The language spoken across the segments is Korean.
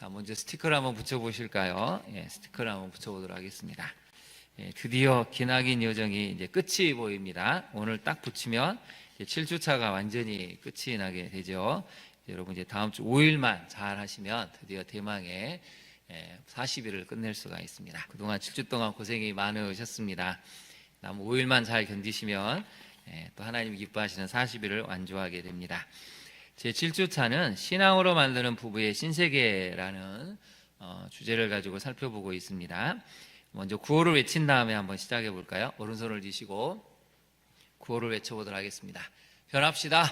자, 먼저 스티커를 한번 붙여보실까요? 예, 스티커를 한번 붙여보도록 하겠습니다. 예, 드디어 기나긴 여정이 이제 끝이 보입니다. 오늘 딱 붙이면 7주차가 완전히 끝이 나게 되죠. 여러분 이제 다음 주 5일만 잘 하시면 드디어 대망의 40일을 끝낼 수가 있습니다. 그동안 7주 동안 고생이 많으셨습니다. 남은 5일만 잘 견디시면 또 하나님이 기뻐하시는 40일을 완주하게 됩니다. 제 7주차는 신앙으로 만드는 부부의 신세계라는 주제를 가지고 살펴보고 있습니다. 먼저 구호를 외친 다음에 한번 시작해 볼까요? 오른손을 드시고 구호를 외쳐보도록 하겠습니다. 변합시다.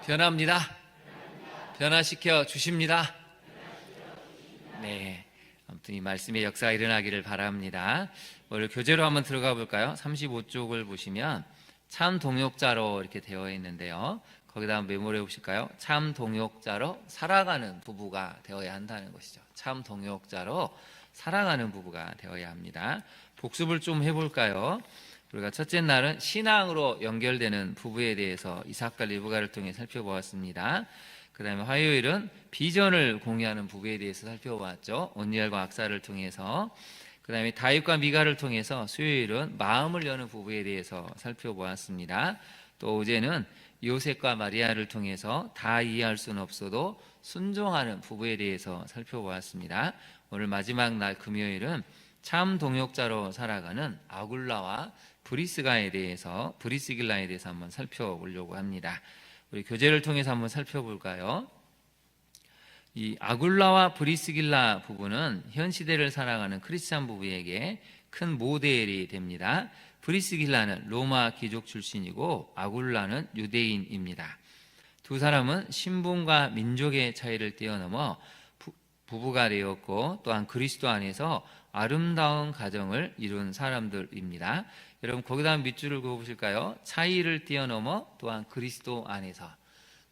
변합니다. 변화시켜 주십니다. 네, 아무튼 이 말씀의 역사가 일어나기를 바랍니다. 오늘 교재로 한번 들어가 볼까요? 35쪽을 보시면 참 동역자로 이렇게 되어 있는데요. 거기다 한번 메모해 보실까요? 참 동역자로 살아가는 부부가 되어야 한다는 것이죠. 참 동역자로 살아가는 부부가 되어야 합니다. 복습을 좀 해볼까요? 우리가 첫째 날은 신앙으로 연결되는 부부에 대해서 이삭과 리브가를 통해 살펴보았습니다. 그 다음에 화요일은 비전을 공유하는 부부에 대해서 살펴보았죠. 온니엘과 악사를 통해서. 그 다음에 다윗과 미가를 통해서 수요일은 마음을 여는 부부에 대해서 살펴보았습니다. 또 어제는 요셉과 마리아를 통해서 다 이해할 수는 없어도 순종하는 부부에 대해서 살펴보았습니다. 오늘 마지막 날 금요일은 참 동역자로 살아가는 아굴라와 브리스길라에 대해서 한번 살펴보려고 합니다. 우리 교재를 통해서 한번 살펴볼까요? 이 아굴라와 브리스길라 부부는 현 시대를 살아가는 크리스찬 부부에게 큰 모델이 됩니다. 브리스길라는 로마 귀족 출신이고 아굴라는 유대인입니다. 두 사람은 신분과 민족의 차이를 뛰어넘어 부부가 되었고 또한 그리스도 안에서 아름다운 가정을 이룬 사람들입니다. 여러분 거기다 밑줄을 그어보실까요? 차이를 뛰어넘어 또한 그리스도 안에서.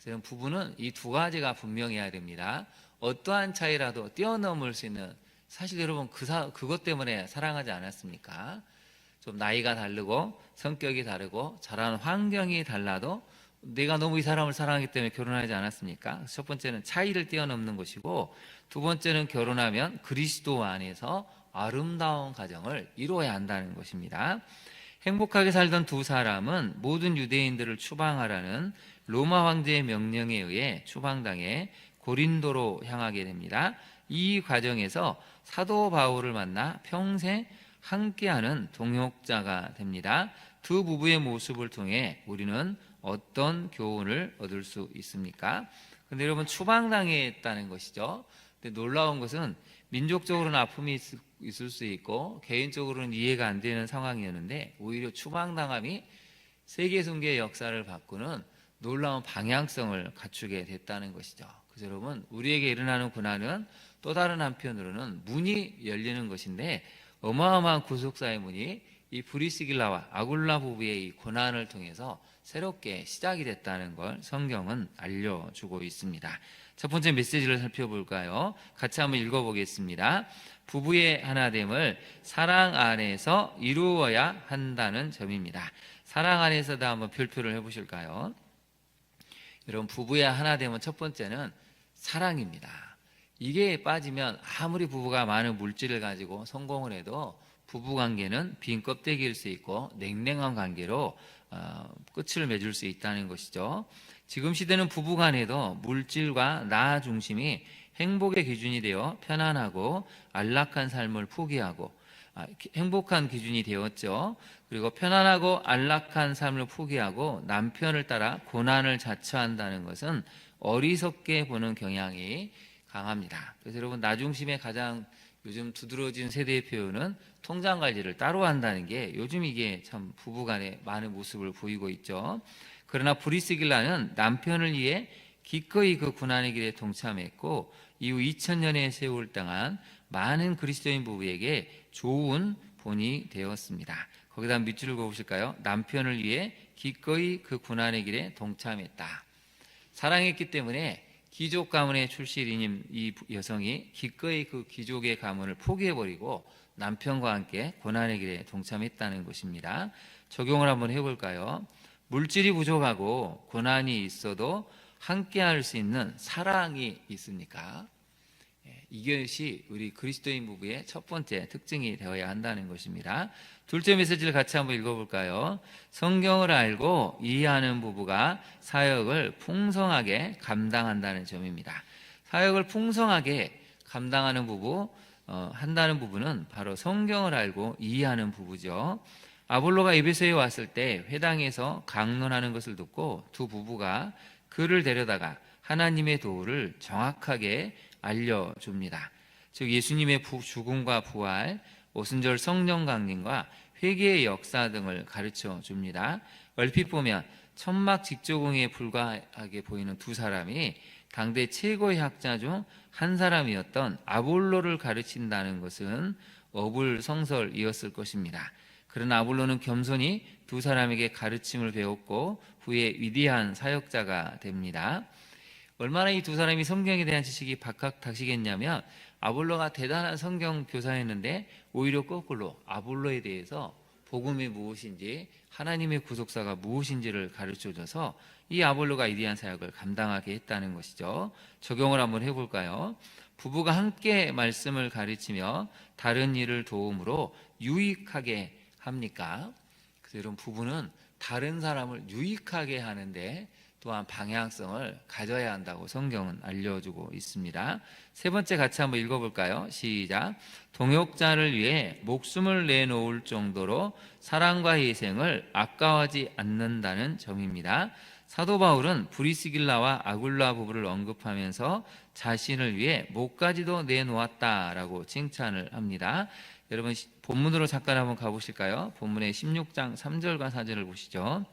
그래서 부부는 이 두 가지가 분명해야 됩니다. 어떠한 차이라도 뛰어넘을 수 있는, 사실 여러분 그것 때문에 사랑하지 않았습니까? 좀 나이가 다르고 성격이 다르고 자라는 환경이 달라도 내가 너무 이 사람을 사랑하기 때문에 결혼하지 않았습니까? 첫 번째는 차이를 뛰어넘는 것이고, 두 번째는 결혼하면 그리스도 안에서 아름다운 가정을 이루어야 한다는 것입니다. 행복하게 살던 두 사람은 모든 유대인들을 추방하라는 로마 황제의 명령에 의해 추방당해 고린도로 향하게 됩니다. 이 과정에서 사도 바울을 만나 평생 함께하는 동역자가 됩니다. 두 부부의 모습을 통해 우리는 어떤 교훈을 얻을 수 있습니까? 근데 여러분 추방당했다는 것이죠. 근데 놀라운 것은 민족적으로는 아픔이 있을 수 있고 개인적으로는 이해가 안 되는 상황이었는데 오히려 추방당함이 세계 선교의 역사를 바꾸는 놀라운 방향성을 갖추게 됐다는 것이죠. 그래서 여러분 우리에게 일어나는 고난은 또 다른 한편으로는 문이 열리는 것인데 어마어마한 구속사의 문이 이 브리스길라와 아굴라 부부의 이 고난을 통해서 새롭게 시작이 됐다는 걸 성경은 알려주고 있습니다. 첫 번째 메시지를 살펴볼까요? 같이 한번 읽어보겠습니다. 부부의 하나됨을 사랑 안에서 이루어야 한다는 점입니다. 사랑 안에서도 한번 별표를 해보실까요? 여러분 부부의 하나됨은 첫 번째는 사랑입니다. 이게 빠지면 아무리 부부가 많은 물질을 가지고 성공을 해도 부부관계는 빈 껍데기일 수 있고 냉랭한 관계로 끝을 맺을 수 있다는 것이죠. 지금 시대는 부부간에도 물질과 나 중심이 행복의 기준이 되어 편안하고 안락한 삶을 포기하고 행복한 기준이 되었죠. 그리고 편안하고 안락한 삶을 포기하고 남편을 따라 고난을 자처한다는 것은 어리석게 보는 경향이 강합니다. 그래서 여러분 나 중심의 가장 요즘 두드러진 세대의 표현은 통장 관리를 따로 한다는 게 요즘 이게 참 부부간의 많은 모습을 보이고 있죠. 그러나 브리스길라는 남편을 위해 기꺼이 그 고난의 길에 동참했고 이후 2000년의 세월 동안 많은 그리스도인 부부에게 좋은 본이 되었습니다. 거기다 밑줄을 그어보실까요? 남편을 위해 기꺼이 그 고난의 길에 동참했다. 사랑했기 때문에 귀족 가문의 출신인 이 여성이 기꺼이 그 귀족의 가문을 포기해버리고 남편과 함께 고난의 길에 동참했다는 것입니다. 적용을 한번 해볼까요? 물질이 부족하고 고난이 있어도 함께 할 수 있는 사랑이 있습니까? 이것이 우리 그리스도인 부부의 첫 번째 특징이 되어야 한다는 것입니다. 둘째 메시지를 같이 한번 읽어볼까요? 성경을 알고 이해하는 부부가 사역을 풍성하게 감당한다는 점입니다. 사역을 풍성하게 감당하는 부부, 한다는 부부는 바로 성경을 알고 이해하는 부부죠. 아볼로가 에베소에 왔을 때 회당에서 강론하는 것을 듣고 두 부부가 그를 데려다가 하나님의 도를 정확하게 알려줍니다. 즉 예수님의 죽음과 부활, 오순절 성령 강림과 회개의 역사 등을 가르쳐 줍니다. 얼핏 보면 천막 직조공에 불과하게 보이는 두 사람이 당대 최고의 학자 중 한 사람이었던 아볼로를 가르친다는 것은 어불성설이었을 것입니다. 그러나 아볼로는 겸손히 두 사람에게 가르침을 배웠고 후에 위대한 사역자가 됩니다. 얼마나 이 두 사람이 성경에 대한 지식이 박학다식했냐면 아볼로가 대단한 성경 교사였는데 오히려 거꾸로 아볼로에 대해서 복음이 무엇인지 하나님의 구속사가 무엇인지를 가르쳐줘서 이 아볼로가 위대한 사역을 감당하게 했다는 것이죠. 적용을 한번 해볼까요? 부부가 함께 말씀을 가르치며 다른 일을 도움으로 유익하게 합니까? 그래서 여러분 부부는 다른 사람을 유익하게 하는데 또한 방향성을 가져야 한다고 성경은 알려주고 있습니다. 세 번째 같이 한번 읽어볼까요? 시작. 동역자를 위해 목숨을 내놓을 정도로 사랑과 희생을 아까워하지 않는다는 점입니다. 사도 바울은 브리스길라와 아굴라 부부를 언급하면서 자신을 위해 목까지도 내놓았다라고 칭찬을 합니다. 여러분 본문으로 잠깐 한번 가보실까요? 본문의 16장 3절과 4절을 보시죠.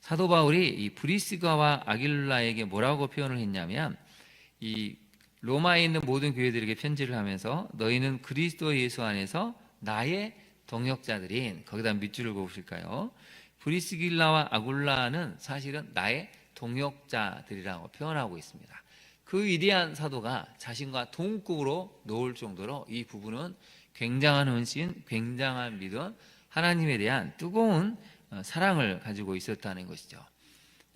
사도 바울이 이 브리스가와 아길라에게 뭐라고 표현을 했냐면 이 로마에 있는 모든 교회들에게 편지를 하면서 너희는 그리스도 예수 안에서 나의 동역자들인, 거기다 밑줄을 그으실까요? 브리스길라와 아굴라는 사실은 나의 동역자들이라고 표현하고 있습니다. 그 위대한 사도가 자신과 동급으로 놓을 정도로 이 부부는 굉장한 헌신, 굉장한 믿음, 하나님에 대한 뜨거운 사랑을 가지고 있었다는 것이죠.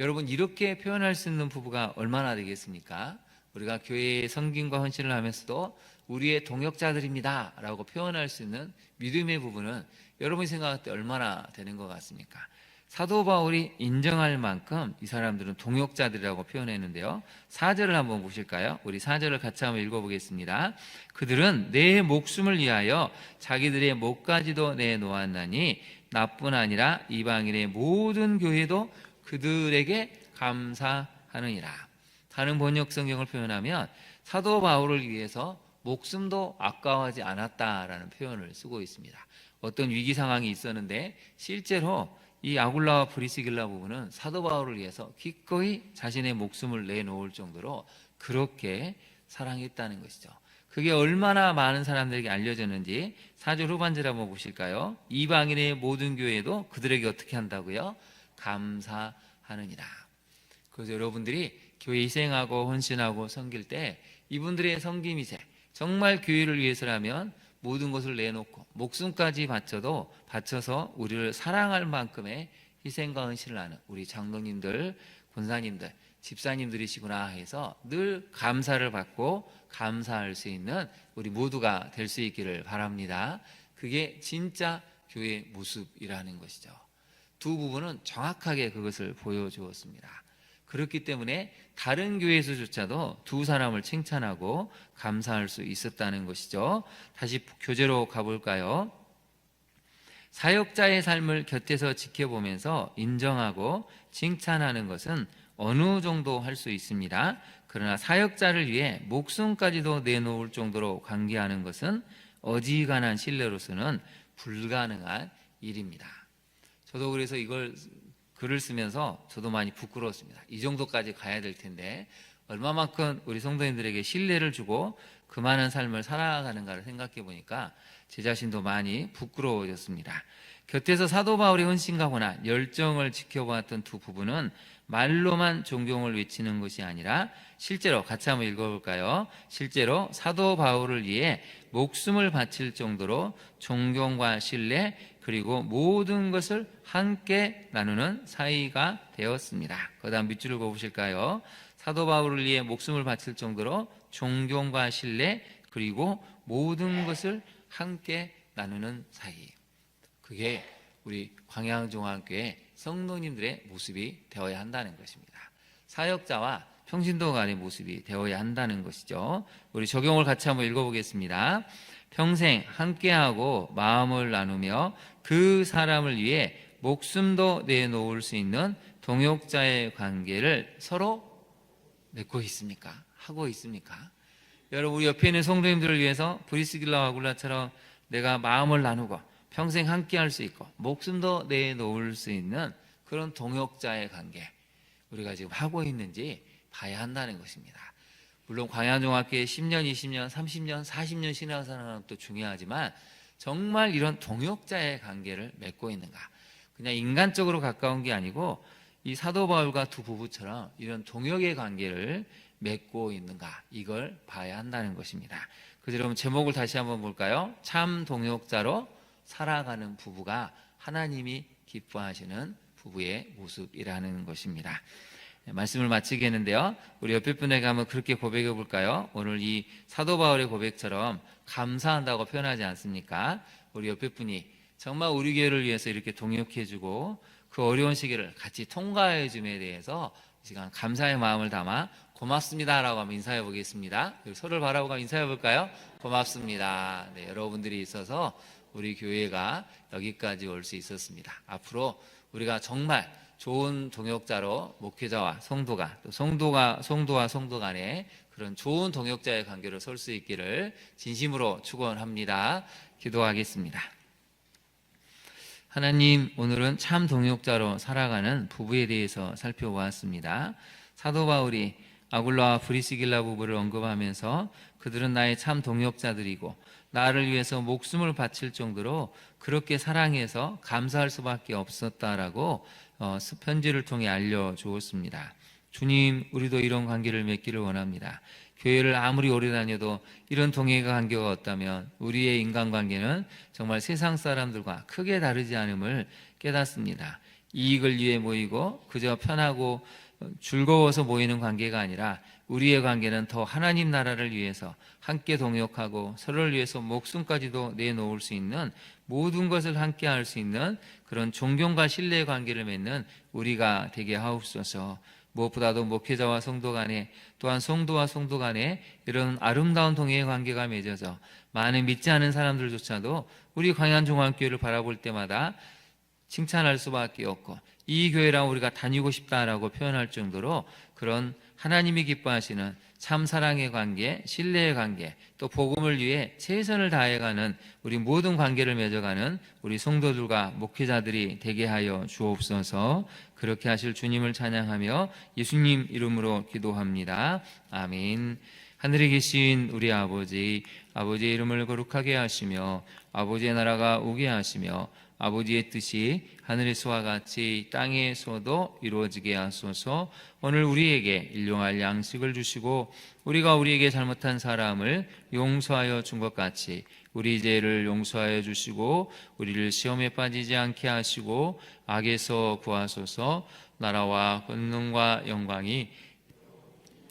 여러분 이렇게 표현할 수 있는 부부가 얼마나 되겠습니까? 우리가 교회의 섬김과 헌신을 하면서도 우리의 동역자들입니다 라고 표현할 수 있는 믿음의 부부는 여러분이 생각할 때 얼마나 되는 것 같습니까? 사도 바울이 인정할 만큼 이 사람들은 동역자들이라고 표현했는데요. 4절을 한번 보실까요? 우리 4절을 같이 한번 읽어보겠습니다. 그들은 내 목숨을 위하여 자기들의 목까지도 내놓았나니 나뿐 아니라 이방인의 모든 교회도 그들에게 감사하느니라. 다른 번역 성경을 표현하면 사도 바울을 위해서 목숨도 아까워하지 않았다라는 표현을 쓰고 있습니다. 어떤 위기 상황이 있었는데 실제로 이 아굴라와 브리스길라 부부는 사도 바울을 위해서 기꺼이 자신의 목숨을 내놓을 정도로 그렇게 사랑했다는 것이죠. 그게 얼마나 많은 사람들에게 알려졌는지 4절 후반절 한번 보실까요? 이방인의 모든 교회도 그들에게 어떻게 한다고요? 감사하느니라. 그래서 여러분들이 교회 희생하고 헌신하고 섬길 때 이분들의 섬김이세 정말 교회를 위해서라면 모든 것을 내놓고 목숨까지 바쳐서 우리를 사랑할 만큼의 희생과 헌신을 하는 우리 장로님들, 권사님들, 집사님들이시구나 해서 늘 감사를 받고 감사할 수 있는 우리 모두가 될 수 있기를 바랍니다. 그게 진짜 교회의 모습이라는 것이죠. 두 부부는 정확하게 그것을 보여주었습니다. 그렇기 때문에 다른 교회에서조차도 두 사람을 칭찬하고 감사할 수 있었다는 것이죠. 다시 교재로 가볼까요? 사역자의 삶을 곁에서 지켜보면서 인정하고 칭찬하는 것은 어느 정도 할 수 있습니다. 그러나 사역자를 위해 목숨까지도 내놓을 정도로 관계하는 것은 어지간한 신뢰로서는 불가능한 일입니다. 저도 그래서 이걸 글을 쓰면서 저도 많이 부끄러웠습니다. 이 정도까지 가야 될 텐데 얼마만큼 우리 성도님들에게 신뢰를 주고 그 많은 삶을 살아가는가를 생각해 보니까 제 자신도 많이 부끄러워졌습니다. 곁에서 사도 바울의 헌신과 고난, 열정을 지켜보았던 두 부부는 말로만 존경을 외치는 것이 아니라 실제로 같이 한번 읽어볼까요? 실제로 사도 바울을 위해 목숨을 바칠 정도로 존경과 신뢰 그리고 모든 것을 함께 나누는 사이가 되었습니다. 그 다음 밑줄을 그어보실까요? 사도 바울을 위해 목숨을 바칠 정도로 존경과 신뢰 그리고 모든 것을 함께 나누는 사이예요. 그게 우리 광양중앙교회 성도님들의 모습이 되어야 한다는 것입니다. 사역자와 평신도 간의 모습이 되어야 한다는 것이죠. 우리 적용을 같이 한번 읽어보겠습니다. 평생 함께하고 마음을 나누며 그 사람을 위해 목숨도 내놓을 수 있는 동역자의 관계를 서로 맺고 있습니까? 하고 있습니까? 여러분, 우리 옆에 있는 성도님들을 위해서 브리스길라와 아굴라처럼 내가 마음을 나누고 평생 함께할 수 있고 목숨도 내놓을 수 있는 그런 동역자의 관계 우리가 지금 하고 있는지 봐야 한다는 것입니다. 물론 광양중학교에 10년, 20년, 30년, 40년 신앙생활은 또 중요하지만 정말 이런 동역자의 관계를 맺고 있는가? 그냥 인간적으로 가까운 게 아니고 이 사도 바울과 두 부부처럼 이런 동역의 관계를 맺고 있는가? 이걸 봐야 한다는 것입니다. 그래서 여러분 제목을 다시 한번 볼까요? 참 동역자로 살아가는 부부가 하나님이 기뻐하시는 부부의 모습이라는 것입니다. 말씀을 마치겠는데요. 우리 옆에 분에게 한번 그렇게 고백해 볼까요? 오늘 이 사도 바울의 고백처럼 감사한다고 표현하지 않습니까? 우리 옆에 분이 정말 우리 교회를 위해서 이렇게 동역해 주고 그 어려운 시기를 같이 통과해 줌에 대해서 이 시간 감사의 마음을 담아 고맙습니다라고 한번 인사해 보겠습니다. 서로를 바라보고 인사해 볼까요? 고맙습니다. 네, 여러분들이 있어서 우리 교회가 여기까지 올 수 있었습니다. 앞으로 우리가 정말 좋은 동역자로 목회자와 성도가 또 성도와 성도 간에 그런 좋은 동역자의 관계로 설 수 있기를 진심으로 축원합니다. 기도하겠습니다. 하나님, 오늘은 참 동역자로 살아가는 부부에 대해서 살펴보았습니다. 사도 바울이 아굴라와 브리스길라 부부를 언급하면서 그들은 나의 참 동역자들이고 나를 위해서 목숨을 바칠 정도로 그렇게 사랑해서 감사할 수밖에 없었다라고 편지를 통해 알려주었습니다. 주님, 우리도 이런 관계를 맺기를 원합니다. 교회를 아무리 오래 다녀도 이런 동행의 관계가 없다면 우리의 인간관계는 정말 세상 사람들과 크게 다르지 않음을 깨닫습니다. 이익을 위해 모이고 그저 편하고 즐거워서 모이는 관계가 아니라 우리의 관계는 더 하나님 나라를 위해서 함께 동역하고 서로를 위해서 목숨까지도 내놓을 수 있는 모든 것을 함께 할 수 있는 그런 존경과 신뢰의 관계를 맺는 우리가 되게 하옵소서. 무엇보다도 목회자와 성도 간에 또한 성도와 성도 간에 이런 아름다운 동행의 관계가 맺어져 많은 믿지 않은 사람들조차도 우리 광양중앙교회를 바라볼 때마다 칭찬할 수밖에 없고 이 교회랑 우리가 다니고 싶다라고 표현할 정도로 그런 하나님이 기뻐하시는 참 사랑의 관계, 신뢰의 관계, 또 복음을 위해 최선을 다해가는 우리 모든 관계를 맺어가는 우리 성도들과 목회자들이 되게 하여 주옵소서. 그렇게 하실 주님을 찬양하며 예수님 이름으로 기도합니다. 아멘. 하늘에 계신 우리 아버지, 아버지의 이름을 거룩하게 하시며 아버지의 나라가 오게 하시며 아버지의 뜻이 하늘에서와 같이 땅에서도 이루어지게 하소서. 오늘 우리에게 일용할 양식을 주시고 우리가 우리에게 잘못한 사람을 용서하여 준 것 같이 우리 죄를 용서하여 주시고 우리를 시험에 빠지지 않게 하시고 악에서 구하소서. 나라와 권능과 영광이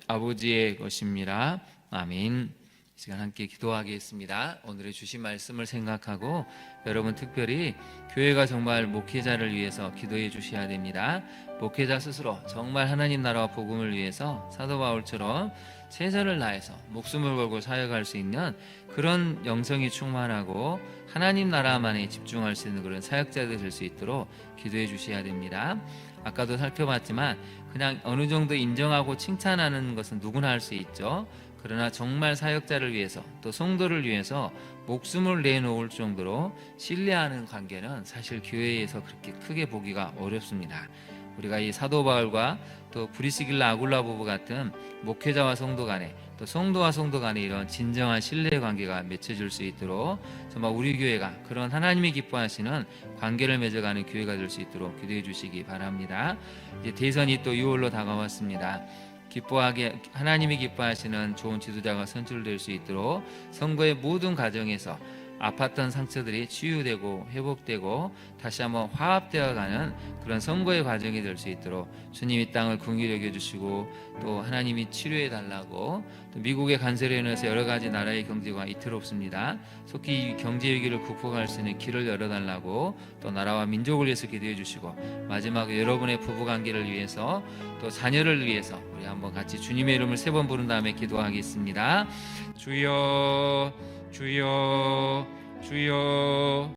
아버지의 것입니다. 아멘. 이 시간 함께 기도하겠습니다. 오늘의 주신 말씀을 생각하고 여러분 특별히 교회가 정말 목회자를 위해서 기도해 주셔야 됩니다. 목회자 스스로 정말 하나님 나라와 복음을 위해서 사도 바울처럼 최선을 다해서 목숨을 걸고 사역할 수 있는 그런 영성이 충만하고 하나님 나라만에 집중할 수 있는 그런 사역자들 될 수 있도록 기도해 주셔야 됩니다. 아까도 살펴봤지만 그냥 어느 정도 인정하고 칭찬하는 것은 누구나 할 수 있죠. 그러나 정말 사역자를 위해서 또 성도를 위해서 목숨을 내놓을 정도로 신뢰하는 관계는 사실 교회에서 그렇게 크게 보기가 어렵습니다. 우리가 이 사도 바울과 또 브리스길라 아굴라 부부 같은 목회자와 성도 간에 또 성도와 성도 간에 이런 진정한 신뢰의 관계가 맺혀질 수 있도록 정말 우리 교회가 그런 하나님이 기뻐하시는 관계를 맺어가는 교회가 될 수 있도록 기도해 주시기 바랍니다. 이제 대선이 또 6월로 다가왔습니다. 기뻐하게 하나님이 기뻐하시는 좋은 지도자가 선출될 수 있도록 선거의 모든 과정에서 아팠던 상처들이 치유되고 회복되고 다시 한번 화합되어가는 그런 선거의 과정이 될 수 있도록 주님 이 땅을 긍휼히 여겨주시고 또 하나님이 치료해 달라고 또 미국의 간세로 인해서 여러 가지 나라의 경제가 이틀없습니다. 속히 이 경제 위기를 극복할 수 있는 길을 열어달라고 또 나라와 민족을 위해서 기도해 주시고 마지막에 여러분의 부부관계를 위해서 또 자녀를 위해서 우리 한번 같이 주님의 이름을 3번 부른 다음에 기도하겠습니다. 주여 주여 주여